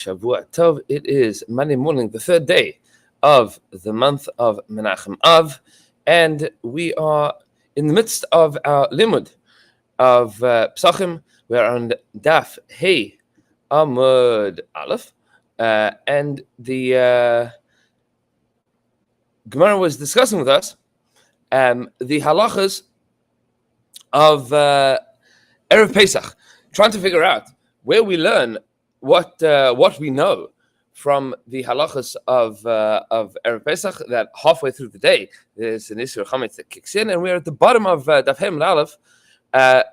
Shavua Tov. It is Monday morning, the third day of the month of Menachem Av, and we are in the midst of our limud of Pesachim. We are on Daf Hey Amud Aleph, and the Gemara was discussing with us the halachas of Erev Pesach, trying to figure out where we learn what we know from the halachas of Erev Pesach, that halfway through the day there's an Isur Chametz that kicks in, and we're at the bottom of Daf Hey Amud Aleph,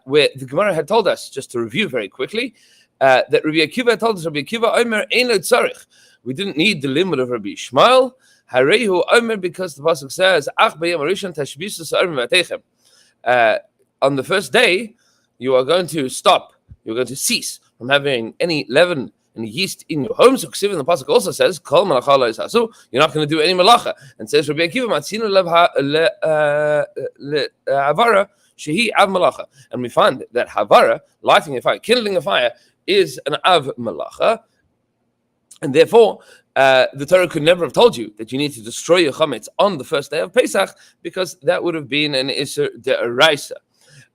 where the Gemara had told us, just to review very quickly, that Rabbi Akiva told us, Rabbi Akiva Omer Ein Lo Tzarich. We didn't need the limud of Rabbi Ishmael, Harehu Omer, because the pasuk says, Ach b'yom harishon tashbisu sa'arim v'ateichem. On the first day, you are going to stop, you're going to cease from having any leaven and yeast in your home. So the pasuk also says, Kol malacha lo yisasu, you're not going to do any malacha. And says Rabbi Akiva, Matzinu lev havara shehi av malacha. And we find that havara, lighting a fire, kindling a fire, is an av malacha. And therefore, the Torah could never have told you that you need to destroy your chametz on the first day of Pesach, because that would have been an Isser De'araisa.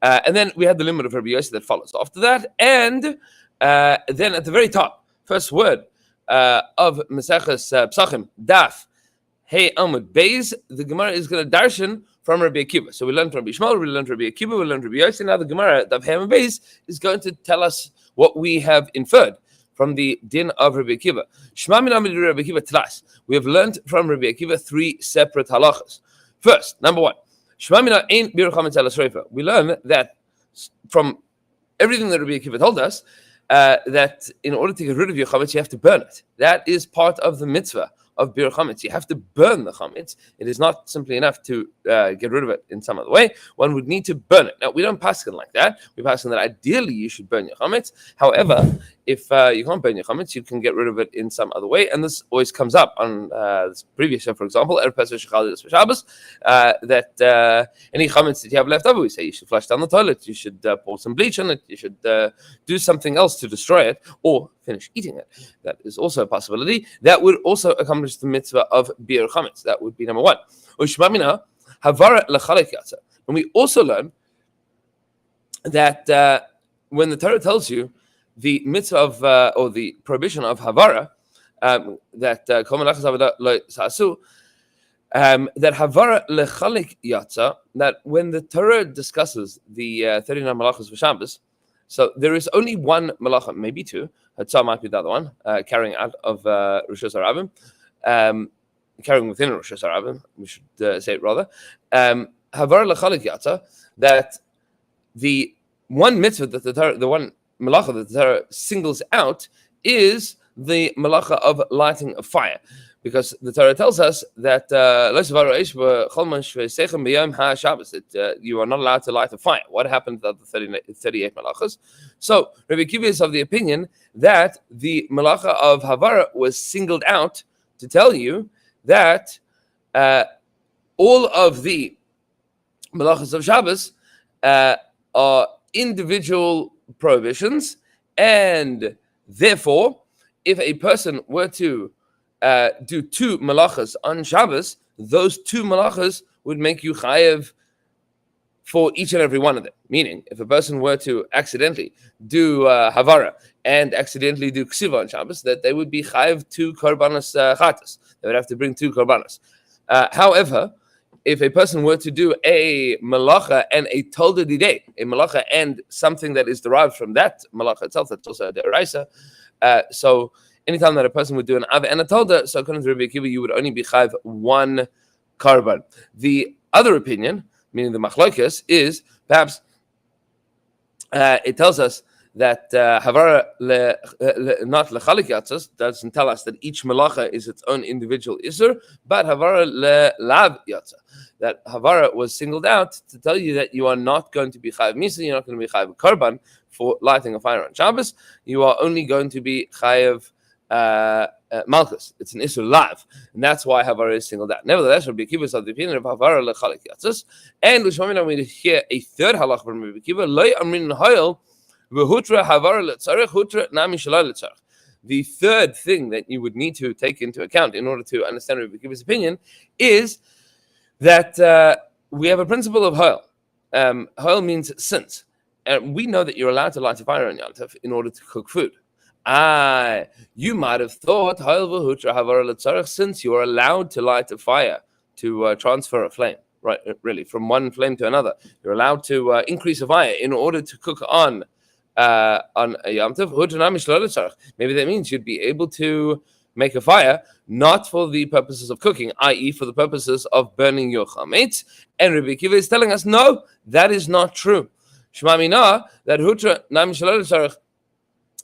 And then we had the limit of Rabbi Yossi that follows after that. And then at the very top, first word of Maseches Pesachim, Daf Hey Amud Beis, the Gemara is going to darshan from Rabbi Akiva. So we learned from Rabbi Ishmael, we learned from Rabbi Akiva, we learned from Rabbi Yossi. Now the Gemara, Daf Hey Amud Beis, is going to tell us what we have inferred from the din of Rabbi Akiva. Shema min amid Rabbi Akiva tlas. We have learned from Rabbi Akiva three separate halachas. First, number one, Shema min ein bir chametz ala sreifa. We learn that from everything that Rabbi Akiva told us, that in order to get rid of your chametz, you have to burn it. That is part of the mitzvah of bir chametz. You have to burn the chametz. It is not simply enough to get rid of it in some other way. One would need to burn it. Now, we don't paskin like that. We paskin that ideally you should burn your chametz. However, if you can't burn your chametz, you can get rid of it in some other way. And this always comes up on this previous show, for example, Erev Pesach Shechal Shabbos, that any chametz that you have left over, we say you should flush down the toilet, you should pour some bleach on it, you should do something else to destroy it, or finish eating it. That is also a possibility. That would also accomplish the mitzvah of bir chametz. That would be number one. Ushmamina havara lechalek yatsa. And we also learn that when the Torah tells you the mitzvah of or the prohibition of havara, that kol malachas avodah lo sasu, that havara lechalek yatsa, that when the Torah discusses the 39 malachas for Shabbos, so there is only one malacha, maybe two. Hatzah might be the other one, carrying out of Rosh Hashanah, carrying within Rosh Hashanah, we should say it rather. Havara lechalek yatsa, that the one mitzvah that the Torah, the one malacha that the Torah singles out, is the malacha of lighting a fire, because the Torah tells us that you are not allowed to light a fire. What happened to the 38 malachas? So Rabbi Akiva is of the opinion that the malacha of havara was singled out to tell you that all of the malachas of Shabbos are individual prohibitions, and therefore, if a person were to do two malachas on Shabbos, those two malachas would make you chayev for each and every one of them. Meaning, if a person were to accidentally do havara and accidentally do ksiva on Shabbos, that they would be chayev two korbanos chatas. They would have to bring two korbanos. However, if a person were to do a malacha and a tolda didei, a malacha and something that is derived from that malacha itself, that's also a deraisa. So anytime that a person would do an av and a tolda, so according to Rabbi Akiva, you would only be chayiv one karban. The other opinion, meaning the machlokes, is perhaps it tells us that havara not lechalik yatzas doesn't tell us that each malacha is its own individual isur, but havara lav yatza, that havara was singled out to tell you that you are not going to be chayiv misa, you're not going to be chayiv karban for lighting a fire on Shabbos. You are only going to be chayiv malchus. It's an isur lav, and that's why havara is singled out. Nevertheless, Rabbi Akiva is of the opinion of havara lechalik yatzas, and we hear a third halach from Rabbi Akiva: Lo amrin hayel v'hutra havara letzarech, hutra nami shalai letzarech. the third thing that you would need to take into account in order to understand Rabbi Akiva's opinion is that we have a principle of Hoel. Hoel means since. And we know that you're allowed to light a fire on Yom Tov in order to cook food. You might have thought, since you are allowed to light a fire to transfer a flame, right? Really, from one flame to another, you're allowed to increase a fire in order to cook on a Yom Tov. Maybe that means you'd be able to make a fire not for the purposes of cooking, i.e., for the purposes of burning your chametz. And Rabbi Akiva is telling us, no, that is not true. Shema Mina, that hutra nam shalol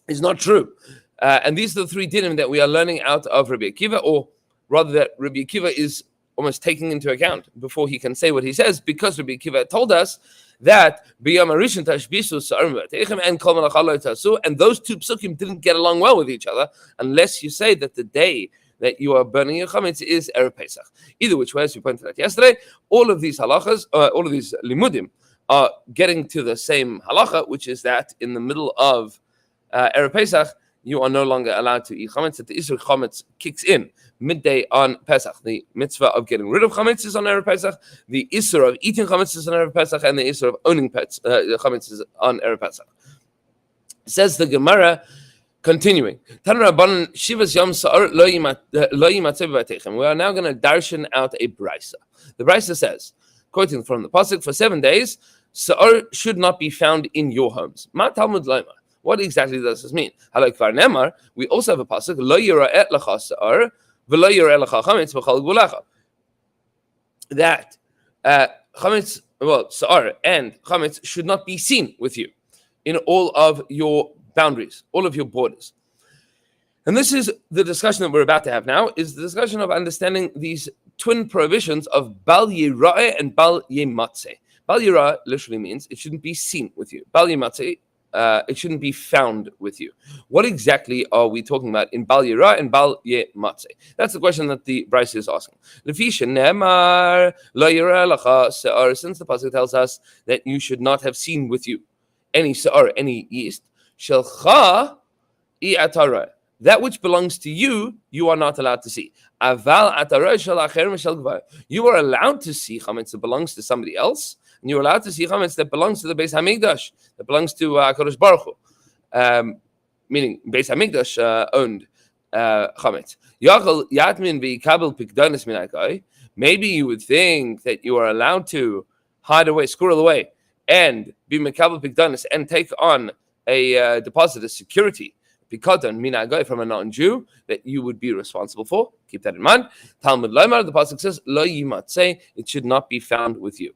is not true. And these are the three dinim that we are learning out of Rabbi Akiva, or rather that Rabbi Akiva is almost taking into account before he can say what he says, because Rabbi Akiva told us that b'yom harishon tashbisu sa'arim v'ateichem and kol malacha lo tasu, and those two psukim didn't get along well with each other unless you say that the day that you are burning your chametz is Erev Pesach. Either which way, as we pointed out yesterday, all of these halachas, all of these limudim, are getting to the same halacha, which is that in the middle of Erev Pesach, you are no longer allowed to eat chametz. That the Isur chametz kicks in midday on Pesach. The mitzvah of getting rid of chametz is on Erev Pesach. The Isur of eating chametz is on Erev Pesach, and the Isur of owning chametz is on Erev Pesach. Says the Gemara, continuing. We are now going to darshan out a brisa. The brisa says, quoting from the pasuk, for 7 days, Sa'ar should not be found in your homes. Ma Talmud Lema. What exactly does this mean? We also have a pasuk, Lo yira'eh lecha Sa'ar, v'lo yira'eh lecha chametz b'chol gvulecha. That chametz, Sa'ar and chametz should not be seen with you in all of your boundaries, all of your borders. And this is the discussion that we're about to have now, is the discussion of understanding these twin prohibitions of Bal Yira'eh and Bal Yematzeh. Bal Yira'eh literally means it shouldn't be seen with you. Bal Yematzeh, it shouldn't be found with you. What exactly are we talking about in Bal Yira'eh and Bal Yematzeh? That's the question that the Bryce is asking. Since the pasuk tells us that you should not have seen with you any Sa'ar, any yeast, Shelcha i'atara. That which belongs to you, you are not allowed to see. Aval atara shel acher mishel gvar. You are allowed to see chametz that belongs to somebody else, and you're allowed to see chametz that belongs to the Beis Hamikdash, that belongs to Kadosh Baruch Hu. Meaning Beis Hamikdash owned chametz. Yachal yatmin v'yikabel pikdonis min hagoy. Maybe you would think that you are allowed to hide away, squirrel away, and be mekabel pikdonis and take on a deposit, a security, pikadon mina hagoy, from a non-Jew that you would be responsible for. Keep that in mind. Talmud Lomar, the pasuk says, Lo yimatzeh, it should not be found with you.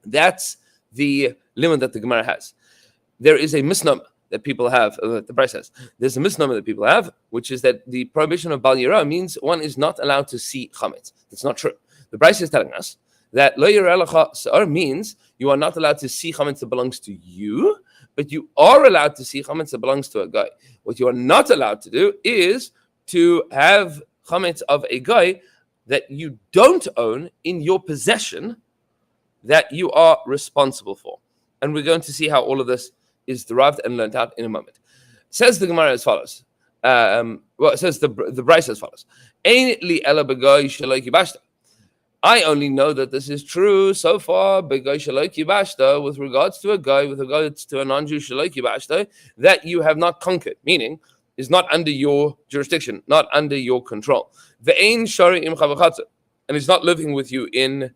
That's the limit that the Gemara has. There is a misnomer that people have, the Bryce says. There's a misnomer that people have, which is that the prohibition of Bal Yira'eh means one is not allowed to see chametz. That's not true. The Bryce is telling us that Lo Yira'eh lecha Sa'ar means you are not allowed to see chametz that belongs to you, but you are allowed to see chametz that belongs to a guy. What you are not allowed to do is to have chametz of a guy that you don't own in your possession, that you are responsible for. And we're going to see how all of this is derived and learned out in a moment. Says the Gemara as follows. It says the Bryce as follows. I only know that this is true so far, with regards to a guy, with regards to a non-Jew, that you have not conquered, meaning is not under your jurisdiction, not under your control. And he's not living with you in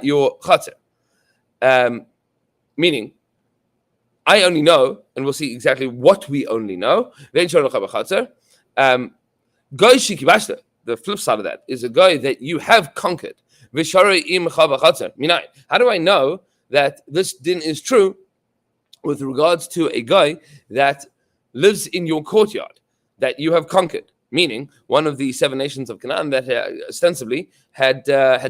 your chatzar. Meaning, I only know, and we'll see exactly what we only know. The flip side of that is a guy that you have conquered. How do I know that this din is true with regards to a guy that lives in your courtyard, that you have conquered? Meaning, one of the 7 nations of Canaan that ostensibly had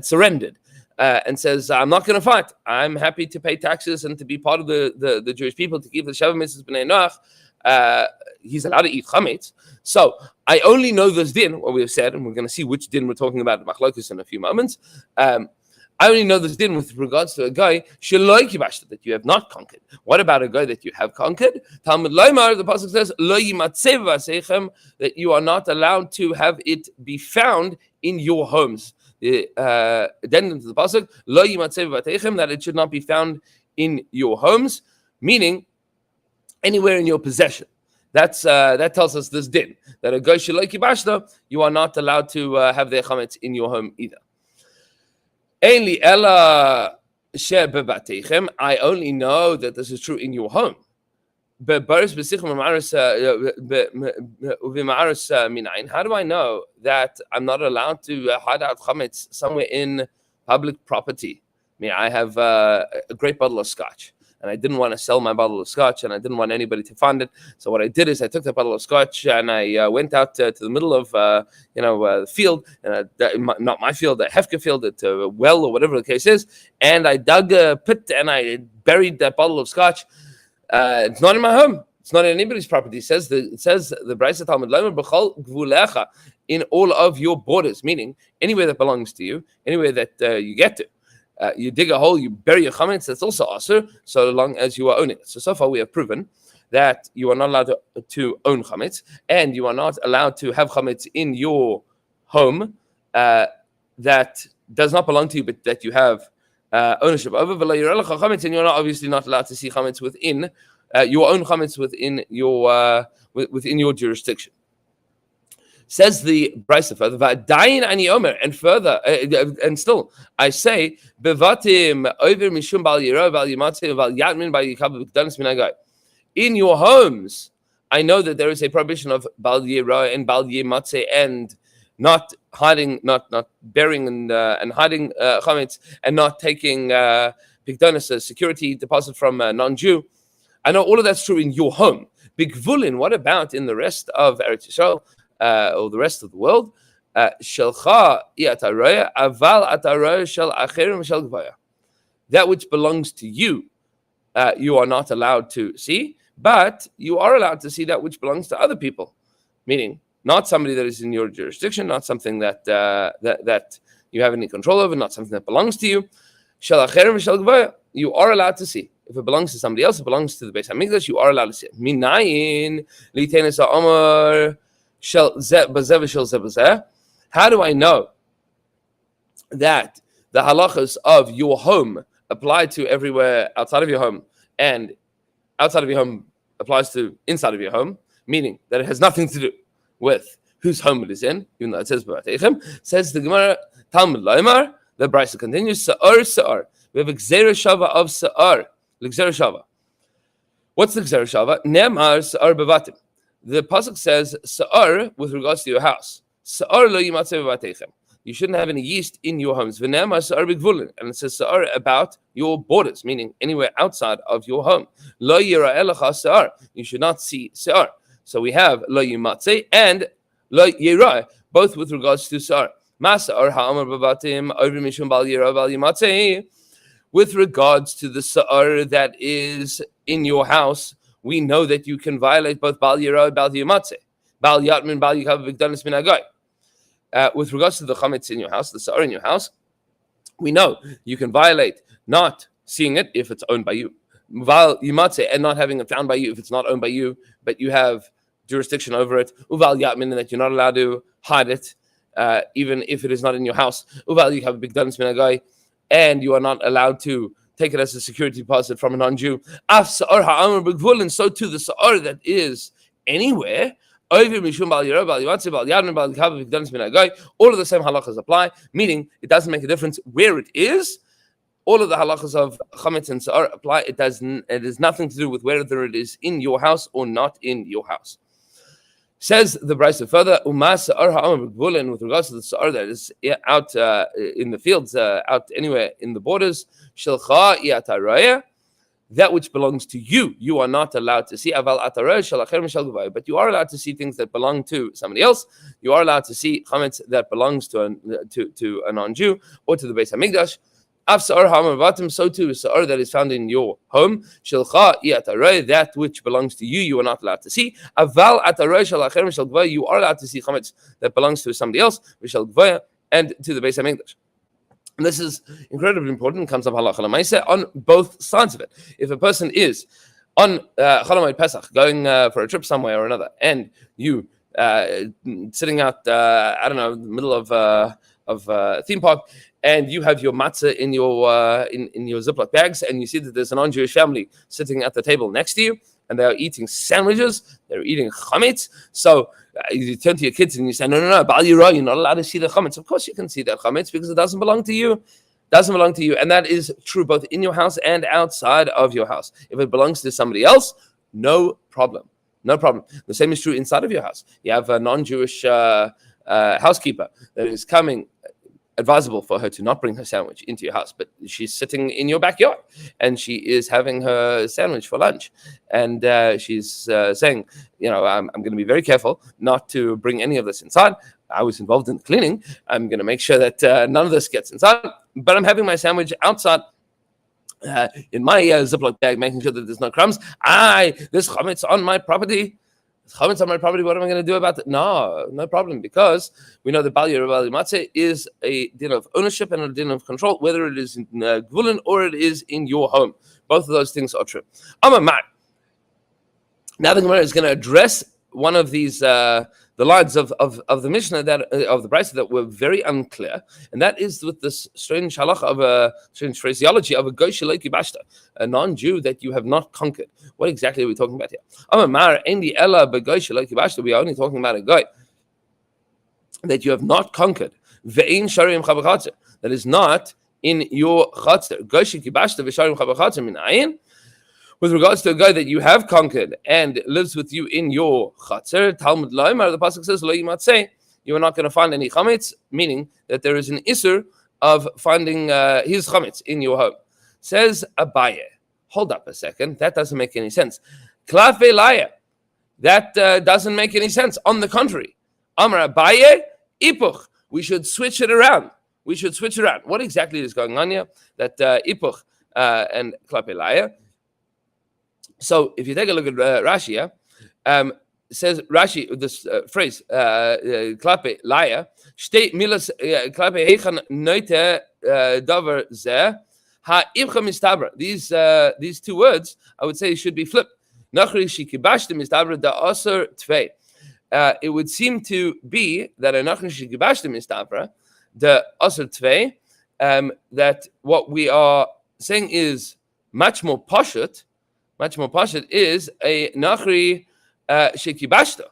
surrendered and says, I'm not going to fight. I'm happy to pay taxes and to be part of the Jewish people, to keep the Sheva Mitzvahs B'nai Noach. He's allowed to eat chametz. So I only know this din, what we have said, and we're going to see which din we're talking about in Machlokes in a few moments. I I only know this din with regards to a guy that you have not conquered. What about a guy that you have conquered? Talmud Laimar, the pasuk says, that you are not allowed to have it be found in your homes. The addendum to the pasuk, that it should not be found in your homes, meaning anywhere in your possession. That tells us this din, that a guy you are not allowed to have their chametz in your home either. I only know that this is true in your home. How do I know that I'm not allowed to hide out chametz somewhere in public property? I mean, I have a great bottle of scotch, and I didn't want to sell my bottle of scotch, and I didn't want anybody to find it. So what I did is I took the bottle of scotch and I went out to the middle of the field, not my field, a hefker field, at a well or whatever the case is, and I dug a pit and I buried that bottle of scotch. It's not in my home. It's not in anybody's property. It says the Brisa Talmud Lamer b'chol gvulecha, in all of your borders, meaning anywhere that belongs to you, anywhere that you get to. You dig a hole, you bury your chametz, that's also asur, so long as you are owning it. So far we have proven that you are not allowed to own chametz, and you are not allowed to have chametz in your home that does not belong to you, but that you have ownership over. And you're obviously not allowed to see chametz within your own chametz within your jurisdiction. Says the Brisa further, and further, and still, I say, in your homes, I know that there is a prohibition of bal yira and bal yimatze, and not hiding, not burying and hiding chametz, and not taking pikdonos, a security deposit from a non-Jew. I know all of that's true in your home. Bigvulin, what about in the rest of Eretz Yisrael? Or the rest of the world, that which belongs to you, you are not allowed to see, but you are allowed to see that which belongs to other people, meaning not somebody that is in your jurisdiction, not something that you have any control over, not something that belongs to you. You are allowed to see. If it belongs to somebody else, it belongs to the Beis Hamikdash, you are allowed to see it. Minayin litenes ha'amar. How do I know that the halachas of your home apply to everywhere outside of your home, and outside of your home applies to inside of your home, meaning that it has nothing to do with whose home it is in, even though it says B'Vatechem? Says the Gemara, Talmud Laimar, the Brisa continues, Sa'ar. We have a Gzera Shava of Sa'ar. Gzera Shava. What's the Gzera Shava? Nemar Sa'ar B'Vatim. The pasuk says sa'ar with regards to your house. Sa'ar lo yimatzeh b'vatechem. You shouldn't have any yeast in your homes. V'ne'amar sa'ar b'gvulin, and it says sa'ar about your borders, meaning anywhere outside of your home. Lo yira'eh lecha sa'ar. You should not see sa'ar. So we have lo yimatzeh and lo yira'eh, both with regards to sa'ar. Ma sa'ar ha'amar b'vatim over mishum bal yira'eh bal yimatzeh. With regards to the sa'ar that is in your house, we know that you can violate both Bal Yira and Bal Yimatze. Bal Yatmin, Bal Yikav, Vigdanis Min Agai. With regards to the chametz in your house, the sa'ar in your house, we know you can violate not seeing it if it's owned by you. Bal Yimatze, and not having it found by you if it's not owned by you, but you have jurisdiction over it. Uval Yatmin, and that you're not allowed to hide it, even if it is not in your house. Uval Yikav, Vigdanis Min Agai, and you are not allowed to take it as a security deposit from a non-Jew. And so too the sa'ar that is anywhere, all of the same halachas apply, meaning it doesn't make a difference where it is. All of the halachas of chametz and sa'ar apply. It has nothing to do with whether it is in your house or not in your house. Says the Brisa further, with regards to the sa'ar that is out in the fields, out anywhere in the borders, that which belongs to you, you are not allowed to see. But you are allowed to see things that belong to somebody else. You are allowed to see chametz that belongs to a non-Jew or to the Beis Hamikdash. So too is sa'ar that is found in your home. That which belongs to you, you are not allowed to see. You are allowed to see chametz that belongs to somebody else, and to the Beis Hamikdash. And this is incredibly important. It comes up halacha l'maaseh on both sides of it. If a person is on Chol Hamoed Pesach going for a trip somewhere or another, and you sitting out, I don't know, in the middle of a theme park, and you have your matzah in your in your Ziploc bags, and you see that there's a non-Jewish family sitting at the table next to you, and they are eating sandwiches, they're eating chametz. So you turn to your kids and you say, no, Bal Yirah, you're not allowed to see the chametz. Of course you can see that chametz because it doesn't belong to you. Doesn't belong to you. And that is true both in your house and outside of your house. If it belongs to somebody else, no problem. No problem. The same is true inside of your house. You have a non-Jewish housekeeper that is coming. Advisable for her to not bring her sandwich into your house, but she's sitting in your backyard and she is having her sandwich for lunch, and she's saying, I'm going to be very careful not to bring any of this inside. I was involved in the cleaning. I'm going to make sure that none of this gets inside, but I'm having my sandwich outside in my Ziploc bag, making sure that there's no crumbs. This chametz on my property. Chametz on my property, what am I going to do about it? No problem, because we know that Bal Yirah Bal Matzeh is a din of ownership and a din of control, whether it is in Gvulin or it is in your home. Both of those things are true. Amud. Now the Gemara is going to address one of these the lines of the Mishnah of the Brisa that were very unclear, and that is with this strange halacha of a strange phraseology of a goy shelo kibashta, a non-Jew that you have not conquered. What exactly are we talking about here? Amar endi ella begoy shelo kibashta. We are only talking about a goy that you have not conquered. Ve'in sharim chabachatzer, that is not in your chatzer. Goy shelo kibashta ve'sharim chabachatzer min ayin. With regards to a guy that you have conquered and lives with you in your chatzer, Talmud Loimar, the pasuk says, "Lo yimatzeh," you are not going to find any chametz, meaning that there is an isur of finding his chametz in your home. Says Abaye, hold up a second, that doesn't make any sense. Klafe laya, that doesn't make any sense. On the contrary, Amar Abaye, ipuch, we should switch it around. What exactly is going on here? That ipuch and klafe laya. So if you take a look at Rashi, says Rashi, this phrase, klape laya, shtei milas klape heichan noite davar zeh, ha'imcha mistabra. These two words, I would say, should be flipped. Nachri shikibashte mistabra da asur tvei. It would seem to be that a nachri shikibashte mistabra da asur tvei, that what we are saying is much more pashut is a nachri shekibashta,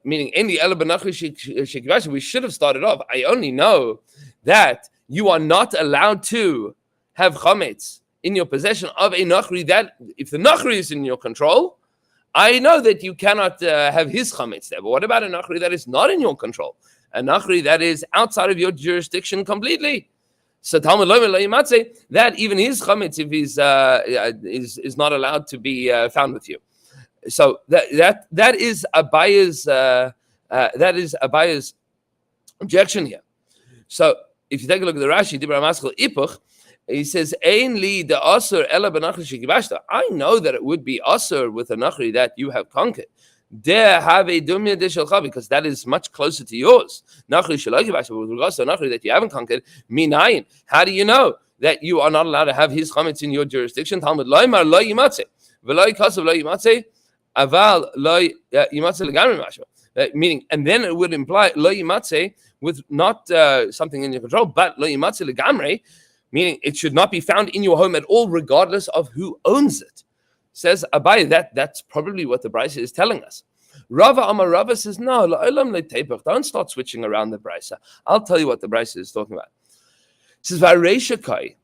meaning any ela benachri shekibashta. We should have started off. I only know that you are not allowed to have chametz in your possession of a nachri. That if the nachri is in your control, I know that you cannot have his chametz there. But what about a nachri that is not in your control? A nachri that is outside of your jurisdiction completely. So Talmud Lo Yimatzeh, that even his chametz, if he's is not allowed to be found with you. So that is Abaye's objection here. So if you take a look at the Rashi, Dibra Maskal Ipuch, he says, "Ein li de asur ela benachri shekibashta." I know that it would be asur with a nachri that you have conquered. There have a dumya de shelcha, because that is much closer to yours. Nachri shelo kibashta, with regards to a nachri that you haven't conquered, minayin. How do you know that you are not allowed to have his chametz in your jurisdiction? Talmud loymar lo yimatzeh, v'lo yikasav lo yimatzeh, aval lo yimatzeh legamri mashma. Meaning, and then it would imply lo yimatzeh with not something in your control, but lo yimatzeh legamri, meaning it should not be found in your home at all, regardless of who owns it. Says Abai, that's probably what the Brisa is telling us. Rava Amar Rava says, no, don't start switching around the Brisa. I'll tell you what the Brisa is talking about. It says, Vareishakai.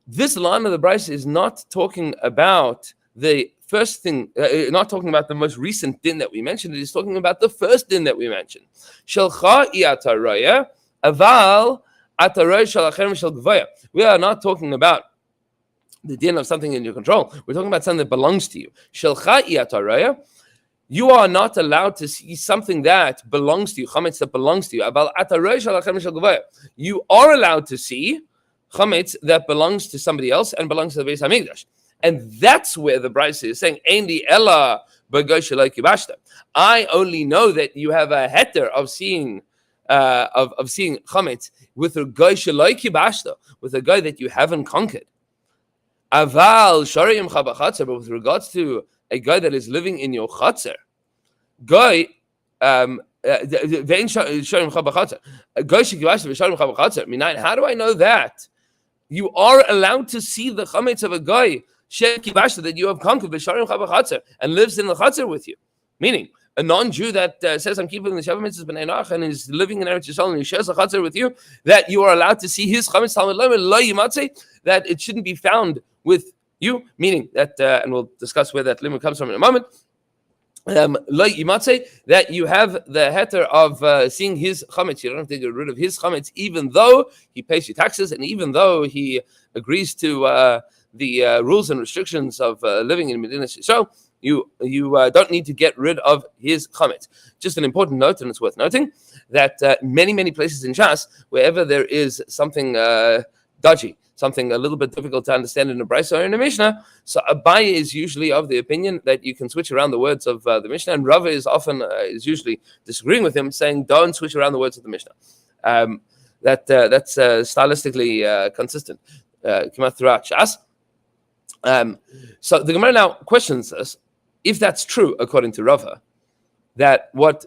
This line of the Brisa is not talking about the first thing, not talking about the most recent din that we mentioned. It is talking about the first din that we mentioned. Shelcha iataraya, aval ataraya shalachem shel gvaya. We are not talking about the din of something in your control. We're talking about something that belongs to you. Shelcha iataraya, you are not allowed to see something that belongs to you, chametz that belongs to you. Aval ataraya shalachem shel gvaya. You are allowed to see chametz that belongs to somebody else and belongs to the Beis Hamikdash. And that's where the Brisa is saying, Endi ella b'goy shelo kibashta. I only know that you have a heter of seeing of seeing chametz with a guy sheloi kibashta, with a guy that you haven't conquered. Aval sharim chabachatzer, but with regards to a guy that is living in your chatzer, guy vein sharim chabachatzer, a guy shekibashta v'sharim chabachatzer. Minayin, how do I know that you are allowed to see the chametz of a guy shekibashta that you have conquered v'sharim chabachatzer and lives in the chatzer with you? Meaning, a non-Jew that says, I'm keeping the Shabbat mitzvahs b'nei Noach and is living in Eretz Yisrael and he shares a chatzar with you, that you are allowed to see his chametz talmud lo yimatzeh, that it shouldn't be found with you, meaning that, and we'll discuss where that limit comes from in a moment, lo yimatzeh, that you have the heter of seeing his chametz. You don't have to get rid of his chametz, even though he pays you taxes and even though he agrees to the rules and restrictions of living in Medinas Yisrael. You don't need to get rid of his chametz. Just an important note, and it's worth noting, that many places in Shas, wherever there is something dodgy, something a little bit difficult to understand in a Brisa or in a Mishnah, so Abaye is usually of the opinion that you can switch around the words of the Mishnah, and Rava is usually disagreeing with him, saying don't switch around the words of the Mishnah. That's stylistically consistent. Throughout Shas. So the Gemara now questions us, if that's true, according to Rava, that what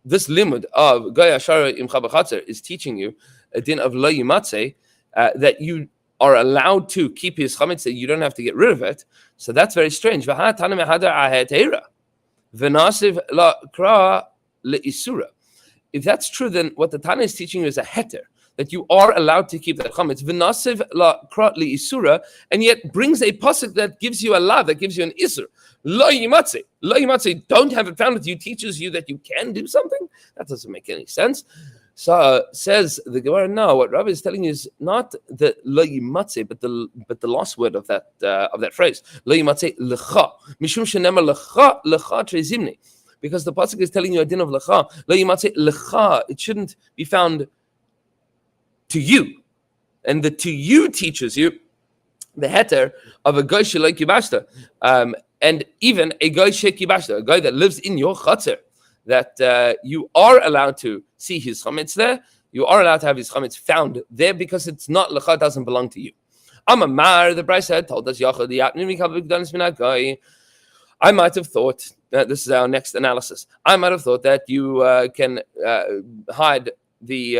this limud of Goya Shara Im Chabachatzer is teaching you, a din of Lo Yimatzeh, that you are allowed to keep his chametz, that you don't have to get rid of it. So that's very strange. If that's true, then what the Tana is teaching you is a heter, that you are allowed to keep that chametz, v'nasiv la krat li isura, and yet brings a pasuk that gives you a law, that gives you an isur. Lo yimatzeh, don't have it found with you, teaches you that you can do something? That doesn't make any sense. So says the Gemara, no, what Rabbi is telling you is not the lo yimatzeh, but the last word of that phrase. Lo yimatzeh lecha, mishum shenemar lecha trezimni. Because the pasuk is telling you a din of lecha. Lo yimatzeh lecha, it shouldn't be found to you, and the to you teaches you the heter of a guy sheloi kibashta, and even a guy shekibashta, a guy that lives in your chatzer, that you are allowed to see his chametz there. You are allowed to have his chametz found there because it's not lecha, doesn't belong to you. Amamar, the Brisa told us, I might have thought that this is our next analysis. I might have thought that you can hide the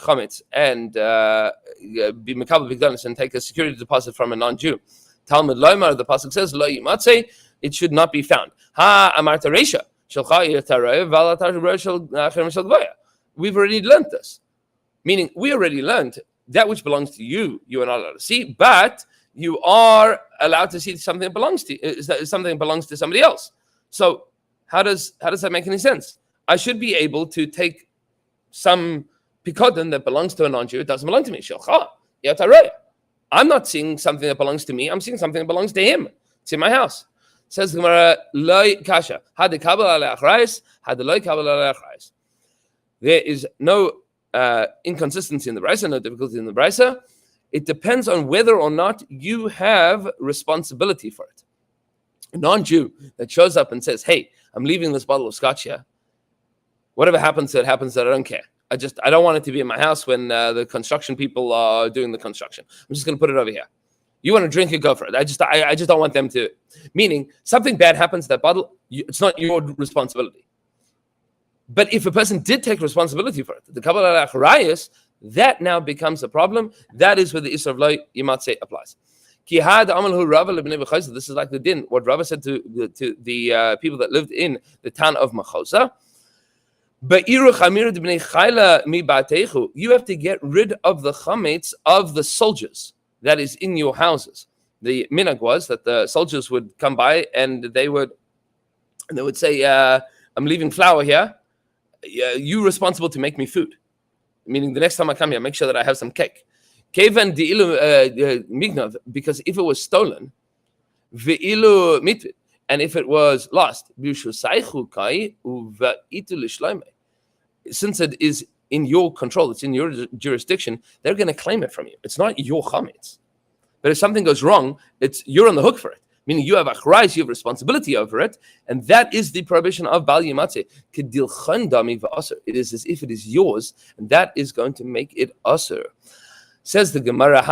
chametz and be mekabel bigdanis and take a security deposit from a non-Jew. Talmud Loimar, the pasuk says, Lo yimatzeh, it should not be found. Ha amarta reisha, shelcha yitarev v'alatar roshel achem shel gvoya. We've already learned this. Meaning, we already learned that which belongs to you, you are not allowed to see, but you are allowed to see something that belongs to you, something that belongs to somebody else. So how does that make any sense? I should be able to take some pikodin that belongs to a non-Jew, it doesn't belong to me. I'm not seeing something that belongs to me, I'm seeing something that belongs to him. It's in my house. Says the Gemara, Loi kasha, had the kabel alei achrayis, had the loi kabel alei achrayis. There is no inconsistency in the Brisa, no difficulty in the Brisa. It depends on whether or not you have responsibility for it. A non-Jew that shows up and says, hey, I'm leaving this bottle of scotch here. Whatever happens, that happens, that I don't care. I don't want it to be in my house when the construction people are doing the construction. I'm just going to put it over here. You want to drink it, go for it. I just don't want them to. Meaning, something bad happens to that bottle, it's not your responsibility. But if a person did take responsibility for it, the Kabbalah Achrayis, that now becomes a problem. That is where the Isra of Lo Yimatzeh applies. This is like the din, what Rava said to the people that lived in the town of Machosa. You have to get rid of the chametz of the soldiers that is in your houses. The minhag was that the soldiers would come by and they would say, I'm leaving flour here. You're responsible to make me food. Meaning the next time I come here, make sure that I have some cake. Because if it was stolen, and if it was lost, since it is in your control, it's in your jurisdiction, they're going to claim it from you. It's not your chametz. But if something goes wrong, you're on the hook for it. Meaning you have achrais, you have responsibility over it, and that is the prohibition of bal yimatzeh. Kedilchan dami v'aser. It is as if it is yours, and that is going to make it aser. Says the Gemara,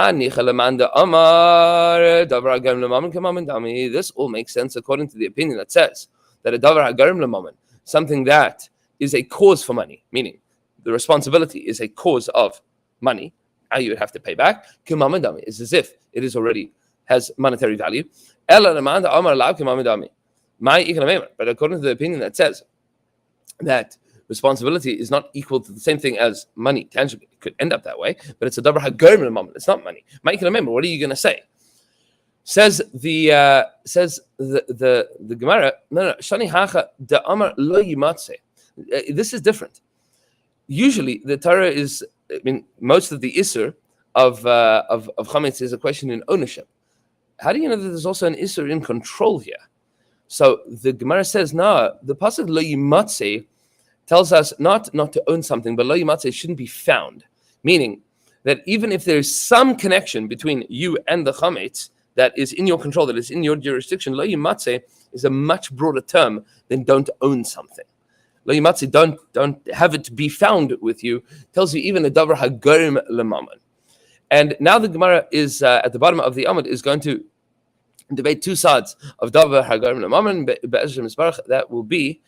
this all makes sense according to the opinion that says that a davar hagarim lemamen, something that is a cause for money, meaning the responsibility is a cause of money, how you would have to pay back, is as if it is already has monetary value. But according to the opinion that says that responsibility is not equal to the same thing as money, tangibly, it could end up that way, but it's a davar hagorim l'mammon. It's not money. What are you going to say? Says the Gemara, no, shani hacha da amar lo yimatzeh. This is different. Usually, the Torah is, most of the isur of chametz is a question in ownership. How do you know that there's also an isur in control here? So the Gemara says, no, the pasuk lo yimatzeh tells us not to own something, but lo yimatzeh shouldn't be found. Meaning that even if there is some connection between you and the chametz that is in your control, that is in your jurisdiction, lo yimatzeh is a much broader term than don't own something. Lo yimatzeh, don't have it be found with you, tells you even a davar hagorim lemammon. And now the Gemara is at the bottom of the Amud is going to debate two sides of davar hagorim lemammon. That will be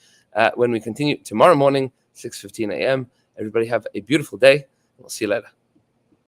when we continue tomorrow morning, 6:15 a.m. Everybody have a beautiful day. We'll see you later.